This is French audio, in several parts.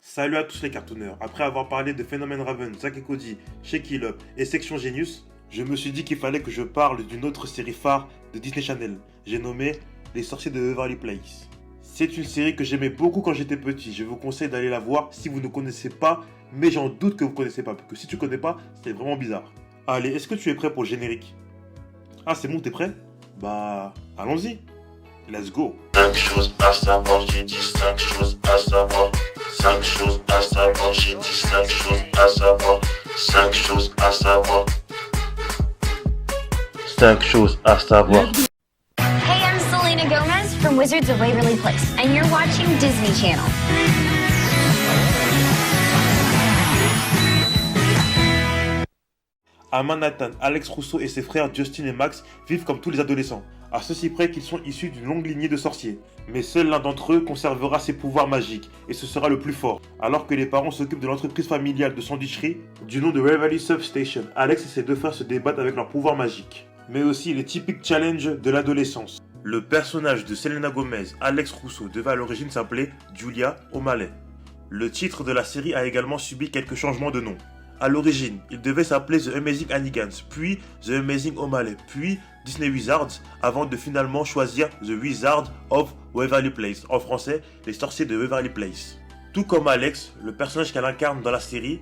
Salut à tous les cartoonneurs. Après avoir parlé de Phénomène Raven, Zack et Cody, Shake It Up et Section Genius, je me suis dit qu'il fallait que je parle d'une autre série phare de Disney Channel. J'ai nommé Les Sorciers de Waverly Place. C'est une série que j'aimais beaucoup quand j'étais petit. Je vous conseille d'aller la voir si vous ne connaissez pas, mais j'en doute que vous ne connaissez pas, parce que si tu connais pas, c'est vraiment bizarre. Allez, est-ce que tu es prêt pour le générique? Ah, c'est bon, t'es prêt? Bah, allons-y. Let's go. 5 choses à savoir, j'ai dit 5 choses à savoir. 5 choses à savoir, j'ai dit 5 choses à savoir. 5 choses à savoir. 5 choses à savoir. Hey, I'm Selena Gomez from Wizards of Waverly Place, and you're watching Disney Channel. À Manhattan, Alex Rousseau et ses frères Justin et Max vivent comme tous les adolescents, à ceci près qu'ils sont issus d'une longue lignée de sorciers. Mais seul l'un d'entre eux conservera ses pouvoirs magiques, et ce sera le plus fort. Alors que les parents s'occupent de l'entreprise familiale de sandwicherie, du nom de Waverly Substation, Alex et ses deux frères se débattent avec leurs pouvoirs magiques. Mais aussi les typiques challenges de l'adolescence. Le personnage de Selena Gomez, Alex Rousseau, devait à l'origine s'appeler Julia O'Malley. Le titre de la série a également subi quelques changements de nom. À l'origine, il devait s'appeler The Amazing Hannigans, puis The Amazing O'Malley, puis Disney Wizards, avant de finalement choisir The Wizards of Waverly Place, en français, les sorciers de Waverly Place. Tout comme Alex, le personnage qu'elle incarne dans la série,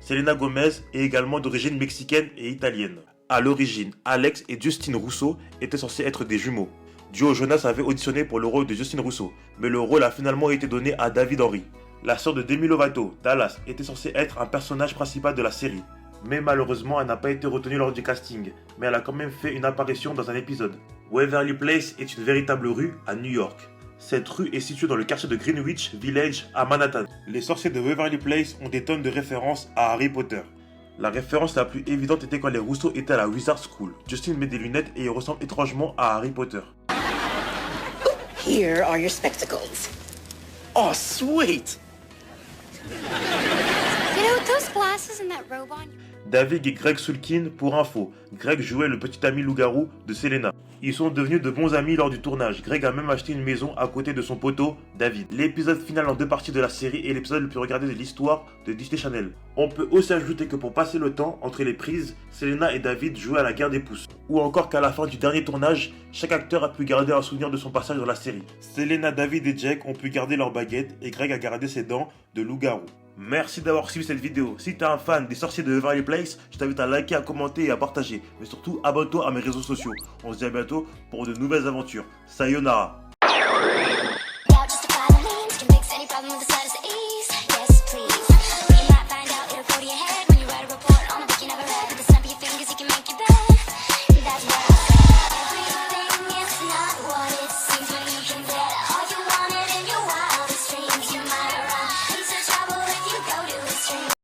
Selena Gomez est également d'origine mexicaine et italienne. À l'origine, Alex et Justin Rousseau étaient censés être des jumeaux. Joe Jonas avait auditionné pour le rôle de Justin Rousseau, mais le rôle a finalement été donné à David Henry. La sœur de Demi Lovato, Dallas, était censée être un personnage principal de la série. Mais malheureusement, elle n'a pas été retenue lors du casting, mais elle a quand même fait une apparition dans un épisode. Waverly Place est une véritable rue à New York. Cette rue est située dans le quartier de Greenwich Village à Manhattan. Les sorciers de Waverly Place ont des tonnes de références à Harry Potter. La référence la plus évidente était quand les Rousseau étaient à la Wizard School. Justin met des lunettes et il ressemble étrangement à Harry Potter. Here are your spectacles. Oh, sweet! You know, those glasses and that robe on you. David et Greg Sulkin pour info. Greg jouait le petit ami loup-garou de Selena. Ils sont devenus de bons amis lors du tournage. Greg a même acheté une maison à côté de son poteau, David. L'épisode final en deux parties de la série est l'épisode le plus regardé de l'histoire de Disney Channel. On peut aussi ajouter que pour passer le temps entre les prises, Selena et David jouaient à la guerre des pouces. Ou encore qu'à la fin du dernier tournage, chaque acteur a pu garder un souvenir de son passage dans la série. Selena, David et Jake ont pu garder leurs baguettes et Greg a gardé ses dents de loup-garou. Merci d'avoir suivi cette vidéo. Si tu es un fan des sorciers de Waverly Place, je t'invite à liker, à commenter et à partager. Mais surtout, abonne-toi à mes réseaux sociaux. On se dit à bientôt pour de nouvelles aventures. Sayonara.